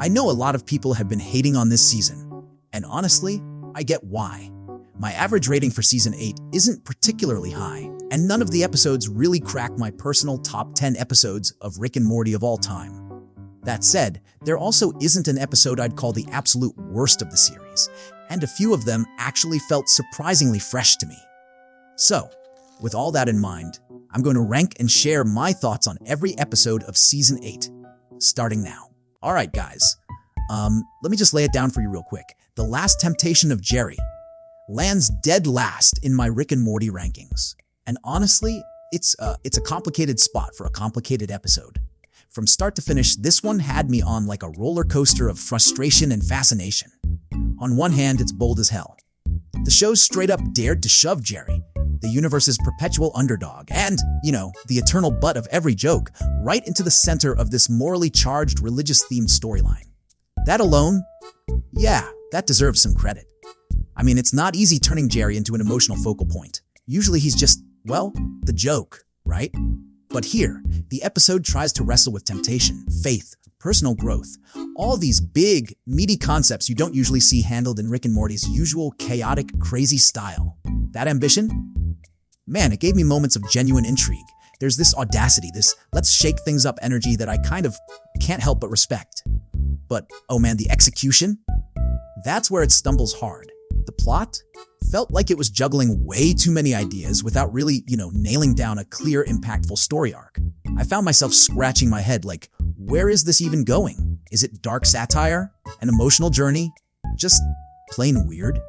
I know a lot of people have been hating on this season, and honestly, I get why. My average rating for Season 8 isn't particularly high, and none of the episodes really crack my personal top 10 episodes of Rick and Morty of all time. That said, there also isn't an episode I'd call the absolute worst of the series, and a few of them actually felt surprisingly fresh to me. So, with all that in mind, I'm going to rank and share my thoughts on every episode of Season 8, starting now. Alright guys, let me just lay it down for you real quick. The Last Temptation of Jerry lands dead last in my Rick and Morty rankings. And honestly, it's a complicated spot for a complicated episode. From start to finish, this one had me on like a roller coaster of frustration and fascination. On one hand, it's bold as hell. The show straight up dared to shove Jerry, the universe's perpetual underdog, and, the eternal butt of every joke, right into the center of this morally charged, religious-themed storyline. That alone, that deserves some credit. I mean, it's not easy turning Jerry into an emotional focal point. Usually he's just, the joke, right? But here, the episode tries to wrestle with temptation, faith, personal growth, all these big, meaty concepts you don't usually see handled in Rick and Morty's usual chaotic, crazy style. That ambition? Man, it gave me moments of genuine intrigue. There's this audacity, this let's shake things up energy that I kind of can't help but respect. But, oh man, the execution? That's where it stumbles hard. The plot felt like it was juggling way too many ideas without really, nailing down a clear, impactful story arc. I found myself scratching my head like, where is this even going? Is it dark satire? An emotional journey? Just plain weird?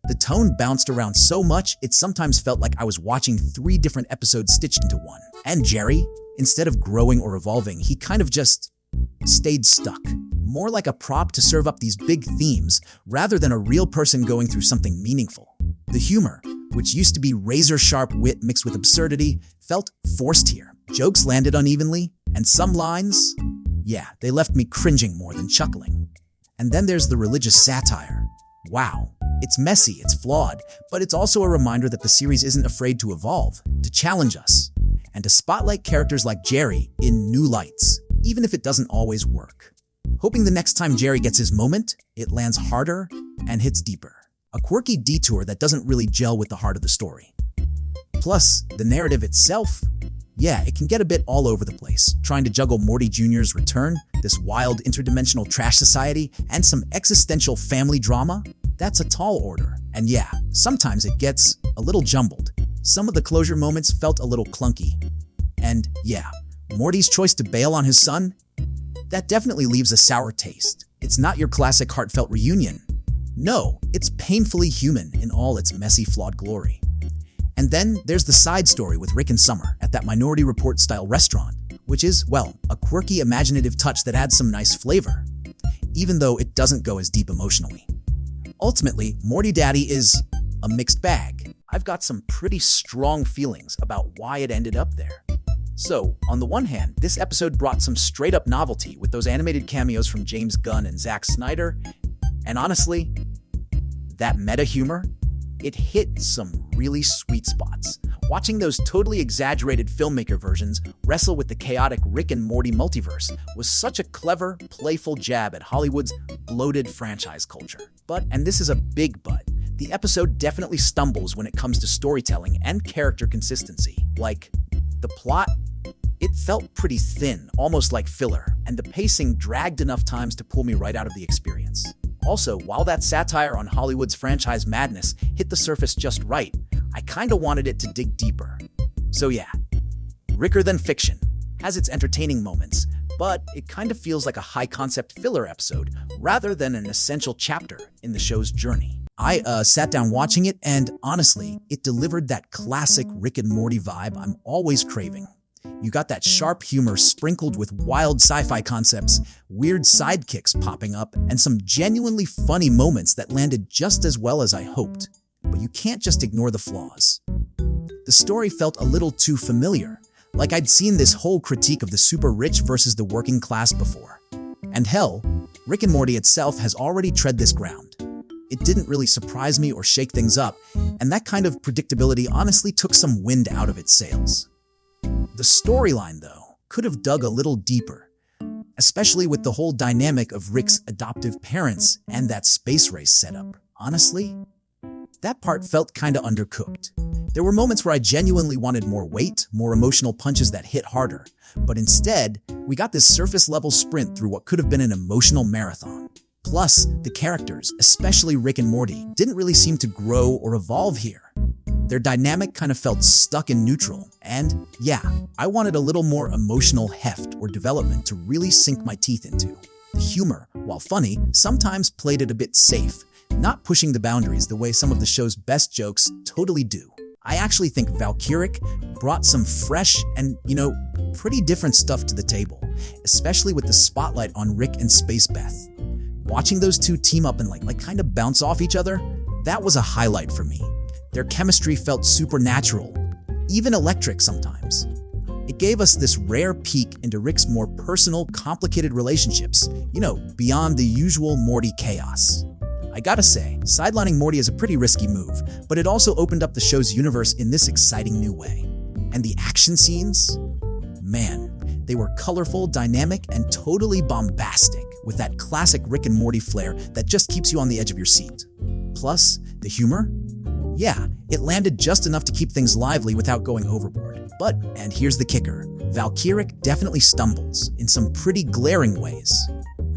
The tone bounced around so much, it sometimes felt like I was watching 3 different episodes stitched into one. And Jerry, instead of growing or evolving, he kind of just stayed stuck. More like a prop to serve up these big themes, rather than a real person going through something meaningful. The humor, which used to be razor-sharp wit mixed with absurdity, felt forced here. Jokes landed unevenly, and some lines, they left me cringing more than chuckling. And then there's the religious satire. Wow. It's messy, it's flawed, but it's also a reminder that the series isn't afraid to evolve, to challenge us, and to spotlight characters like Jerry in new lights, even if it doesn't always work. Hoping the next time Jerry gets his moment, it lands harder and hits deeper. A quirky detour that doesn't really gel with the heart of the story. Plus, the narrative itself, it can get a bit all over the place, trying to juggle Morty Jr.'s return, this wild interdimensional trash society, and some existential family drama. That's a tall order. And sometimes it gets a little jumbled. Some of the closure moments felt a little clunky. And Morty's choice to bail on his son? That definitely leaves a sour taste. It's not your classic heartfelt reunion. No, it's painfully human in all its messy, flawed glory. And then there's the side story with Rick and Summer at that Minority Report-style restaurant, which is, a quirky, imaginative touch that adds some nice flavor, even though it doesn't go as deep emotionally. Ultimately, Morty Daddy is a mixed bag. I've got some pretty strong feelings about why it ended up there. So, on the one hand, this episode brought some straight-up novelty with those animated cameos from James Gunn and Zack Snyder, and honestly, that meta humor, it hit some really sweet spots. Watching those totally exaggerated filmmaker versions wrestle with the chaotic Rick and Morty multiverse was such a clever, playful jab at Hollywood's bloated franchise culture. But, and this is a big but, the episode definitely stumbles when it comes to storytelling and character consistency. Like, the plot, it felt pretty thin, almost like filler, and the pacing dragged enough times to pull me right out of the experience. Also, while that satire on Hollywood's franchise madness hit the surface just right, I kinda wanted it to dig deeper. So Ricker Than Fiction has its entertaining moments, but it kinda feels like a high-concept filler episode rather than an essential chapter in the show's journey. I sat down watching it, and honestly, it delivered that classic Rick and Morty vibe I'm always craving. You got that sharp humor sprinkled with wild sci-fi concepts, weird sidekicks popping up, and some genuinely funny moments that landed just as well as I hoped. But you can't just ignore the flaws. The story felt a little too familiar, like I'd seen this whole critique of the super rich versus the working class before. And hell, Rick and Morty itself has already tread this ground. It didn't really surprise me or shake things up, and that kind of predictability honestly took some wind out of its sails. The storyline, though, could have dug a little deeper. especially with the whole dynamic of Rick's adoptive parents and that space race setup. Honestly, that part felt kinda undercooked. There were moments where I genuinely wanted more weight, more emotional punches that hit harder, but instead, we got this surface-level sprint through what could have been an emotional marathon. Plus, the characters, especially Rick and Morty, didn't really seem to grow or evolve here. Their dynamic kind of felt stuck in neutral, and yeah, I wanted a little more emotional heft or development to really sink my teeth into. The humor, while funny, sometimes played it a bit safe, not pushing the boundaries the way some of the show's best jokes totally do. I actually think Valkyric brought some fresh and, pretty different stuff to the table, especially with the spotlight on Rick and Space Beth. Watching those two team up and kind of bounce off each other, that was a highlight for me. Their chemistry felt supernatural, even electric sometimes. It gave us this rare peek into Rick's more personal, complicated relationships, beyond the usual Morty chaos. I gotta say, sidelining Morty is a pretty risky move, but it also opened up the show's universe in this exciting new way. And the action scenes? Man, they were colorful, dynamic, and totally bombastic, with that classic Rick and Morty flair that just keeps you on the edge of your seat. Plus, the humor? Yeah, it landed just enough to keep things lively without going overboard. But, and here's the kicker, Valkyric definitely stumbles in some pretty glaring ways.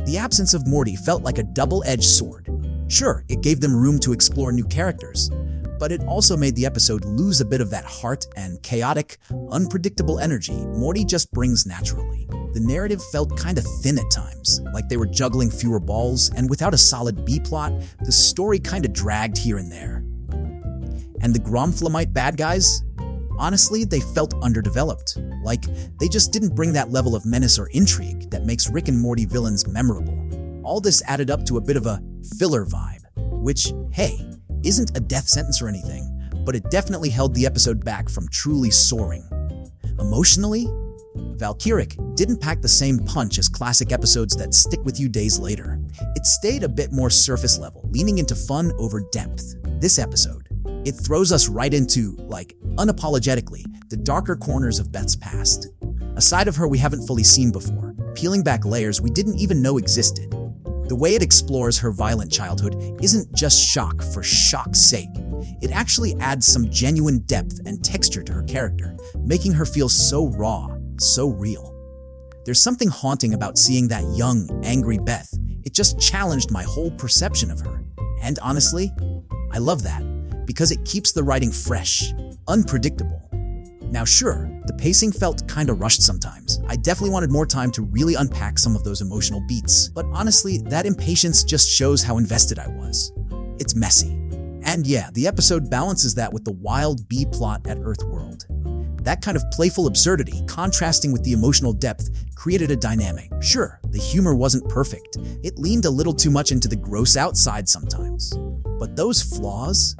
The absence of Morty felt like a double-edged sword. Sure, it gave them room to explore new characters, but it also made the episode lose a bit of that heart and chaotic, unpredictable energy Morty just brings naturally. The narrative felt kinda thin at times, like they were juggling fewer balls, and without a solid B-plot, the story kinda dragged here and there. And the Gromflamite bad guys? Honestly, they felt underdeveloped. Like, they just didn't bring that level of menace or intrigue that makes Rick and Morty villains memorable. All this added up to a bit of a filler vibe, which, hey, isn't a death sentence or anything, but it definitely held the episode back from truly soaring. Emotionally, Valkyric didn't pack the same punch as classic episodes that stick with you days later. It stayed a bit more surface level, leaning into fun over depth. This episode, it throws us right into, unapologetically, the darker corners of Beth's past. A side of her we haven't fully seen before, peeling back layers we didn't even know existed. The way it explores her violent childhood isn't just shock for shock's sake. It actually adds some genuine depth and texture to her character, making her feel so raw, so real. There's something haunting about seeing that young, angry Beth. It just challenged my whole perception of her. And honestly, I love that, because it keeps the writing fresh, unpredictable. Now sure, the pacing felt kinda rushed sometimes. I definitely wanted more time to really unpack some of those emotional beats, but honestly, that impatience just shows how invested I was. It's messy. And yeah, the episode balances that with the wild B-plot at Earthworld. That kind of playful absurdity, contrasting with the emotional depth, created a dynamic. Sure, the humor wasn't perfect. It leaned a little too much into the gross outside sometimes. But those flaws?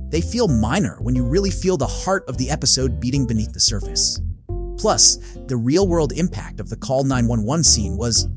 They feel minor when you really feel the heart of the episode beating beneath the surface. Plus, the real-world impact of the Call 911 scene was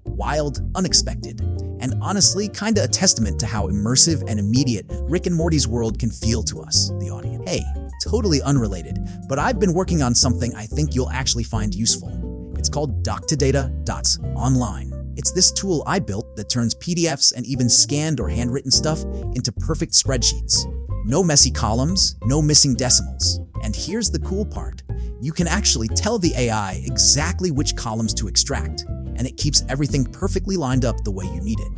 wild, unexpected, and honestly kinda a testament to how immersive and immediate Rick and Morty's world can feel to us, the audience. Hey, totally unrelated, but I've been working on something I think you'll actually find useful. It's called Doc2Data.online. It's this tool I built that turns PDFs and even scanned or handwritten stuff into perfect spreadsheets. No messy columns, no missing decimals. And here's the cool part. You can actually tell the AI exactly which columns to extract, and it keeps everything perfectly lined up the way you need it.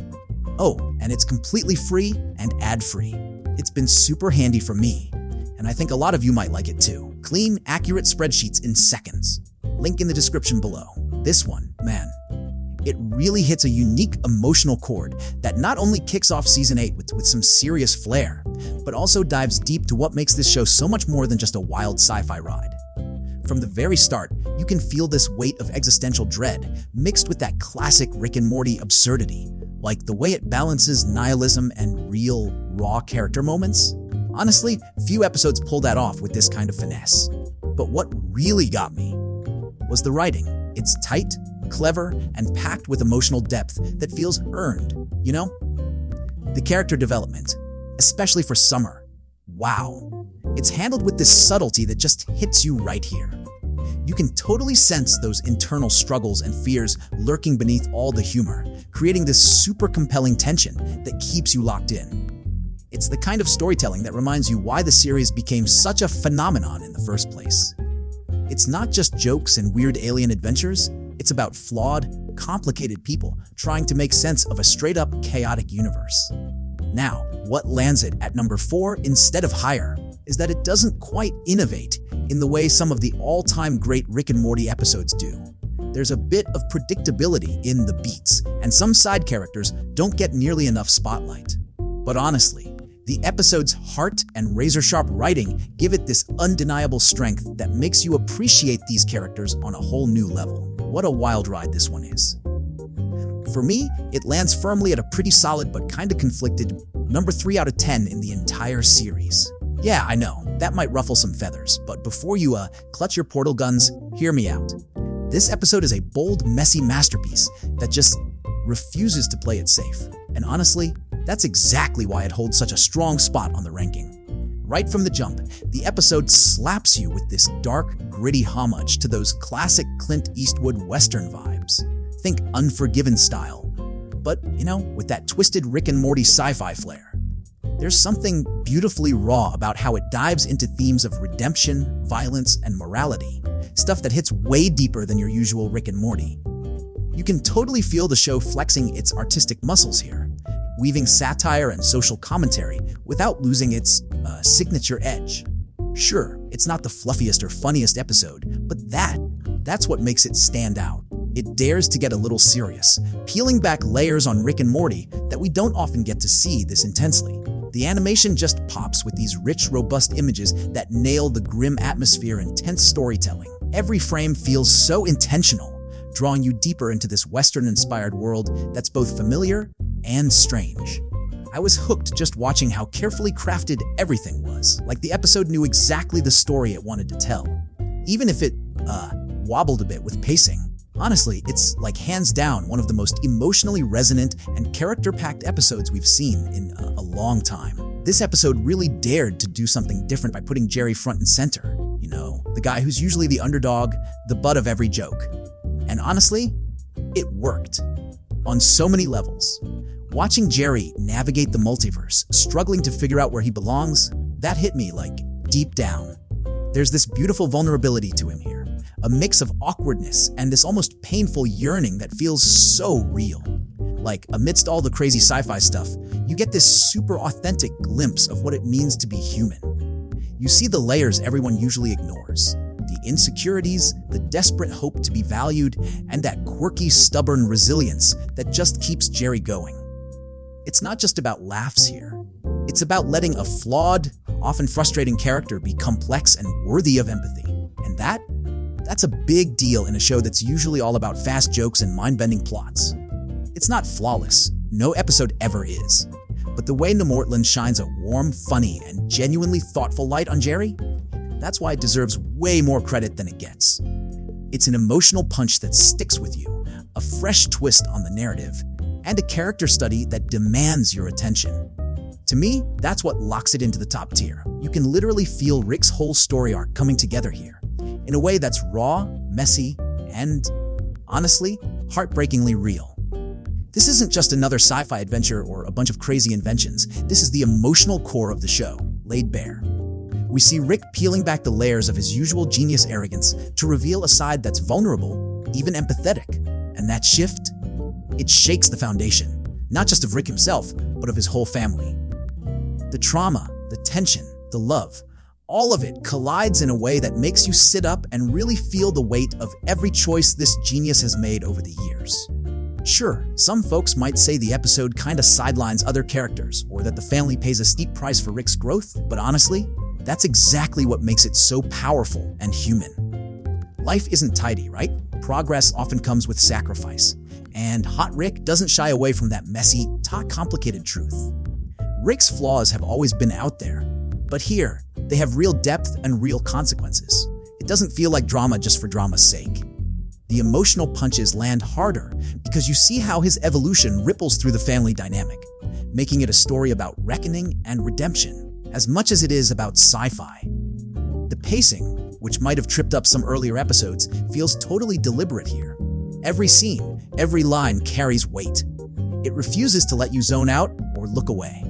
Oh, and it's completely free and ad-free. It's been super handy for me, and I think a lot of you might like it too. Clean, accurate spreadsheets in seconds. Link in the description below. This one, man, it really hits a unique emotional chord that not only kicks off Season 8 with some serious flair, but also dives deep to what makes this show so much more than just a wild sci-fi ride. From the very start, you can feel this weight of existential dread, mixed with that classic Rick and Morty absurdity, like the way it balances nihilism and real, raw character moments. Honestly, few episodes pull that off with this kind of finesse. But what really got me was the writing. It's tight, clever, and packed with emotional depth that feels earned, The character development, especially for Summer, wow. It's handled with this subtlety that just hits you right here. You can totally sense those internal struggles and fears lurking beneath all the humor, creating this super compelling tension that keeps you locked in. It's the kind of storytelling that reminds you why the series became such a phenomenon in the first place. It's not just jokes and weird alien adventures, it's about flawed, complicated people trying to make sense of a straight-up chaotic universe. Now, what lands it at number 4 instead of higher is that it doesn't quite innovate in the way some of the all-time great Rick and Morty episodes do. There's a bit of predictability in the beats, and some side characters don't get nearly enough spotlight. But honestly, the episode's heart and razor-sharp writing give it this undeniable strength that makes you appreciate these characters on a whole new level. What a wild ride this one is. For me, it lands firmly at a pretty solid but kinda conflicted number 3 out of 10 in the entire series. Yeah, I know, that might ruffle some feathers, but before you clutch your portal guns, hear me out. This episode is a bold, messy masterpiece that just refuses to play it safe. And honestly, that's exactly why it holds such a strong spot on the ranking. Right from the jump, the episode slaps you with this dark, gritty homage to those classic Clint Eastwood Western vibes. Think Unforgiven style, but, with that twisted Rick and Morty sci-fi flair. There's something beautifully raw about how it dives into themes of redemption, violence, and morality, stuff that hits way deeper than your usual Rick and Morty. You can totally feel the show flexing its artistic muscles here, weaving satire and social commentary without losing its signature edge. Sure, it's not the fluffiest or funniest episode, but that's what makes it stand out. It dares to get a little serious, peeling back layers on Rick and Morty that we don't often get to see this intensely. The animation just pops with these rich, robust images that nail the grim atmosphere and tense storytelling. Every frame feels so intentional, drawing you deeper into this Western-inspired world that's both familiar and strange. I was hooked just watching how carefully crafted everything was, like the episode knew exactly the story it wanted to tell. Even if it, wobbled a bit with pacing. Honestly, it's like hands down one of the most emotionally resonant and character-packed episodes we've seen in a long time. This episode really dared to do something different by putting Jerry front and center. The guy who's usually the underdog, the butt of every joke. And honestly, it worked. On so many levels. Watching Jerry navigate the multiverse, struggling to figure out where he belongs, that hit me like deep down. There's this beautiful vulnerability to him here. A mix of awkwardness and this almost painful yearning that feels so real. Like, amidst all the crazy sci-fi stuff, you get this super authentic glimpse of what it means to be human. You see the layers everyone usually ignores. The insecurities, the desperate hope to be valued, and that quirky, stubborn resilience that just keeps Jerry going. It's not just about laughs here. It's about letting a flawed, often frustrating character be complex and worthy of empathy. And that's a big deal in a show that's usually all about fast jokes and mind-bending plots. It's not flawless. No episode ever is. But the way Namortland shines a warm, funny, and genuinely thoughtful light on Jerry, that's why it deserves way more credit than it gets. It's an emotional punch that sticks with you, a fresh twist on the narrative, and a character study that demands your attention. To me, that's what locks it into the top tier. You can literally feel Rick's whole story arc coming together here, in a way that's raw, messy, and, honestly, heartbreakingly real. This isn't just another sci-fi adventure or a bunch of crazy inventions. This is the emotional core of the show, laid bare. We see Rick peeling back the layers of his usual genius arrogance to reveal a side that's vulnerable, even empathetic. And that shift, it shakes the foundation, not just of Rick himself, but of his whole family. The trauma, the tension, the love, all of it collides in a way that makes you sit up and really feel the weight of every choice this genius has made over the years. Sure, some folks might say the episode kinda sidelines other characters, or that the family pays a steep price for Rick's growth, but honestly, that's exactly what makes it so powerful and human. Life isn't tidy, right? Progress often comes with sacrifice, and Hot Rick doesn't shy away from that messy, complicated truth. Rick's flaws have always been out there, but here, they have real depth and real consequences. It doesn't feel like drama just for drama's sake. The emotional punches land harder because you see how his evolution ripples through the family dynamic, making it a story about reckoning and redemption, as much as it is about sci-fi. The pacing, which might have tripped up some earlier episodes, feels totally deliberate here. Every scene, every line carries weight. It refuses to let you zone out or look away.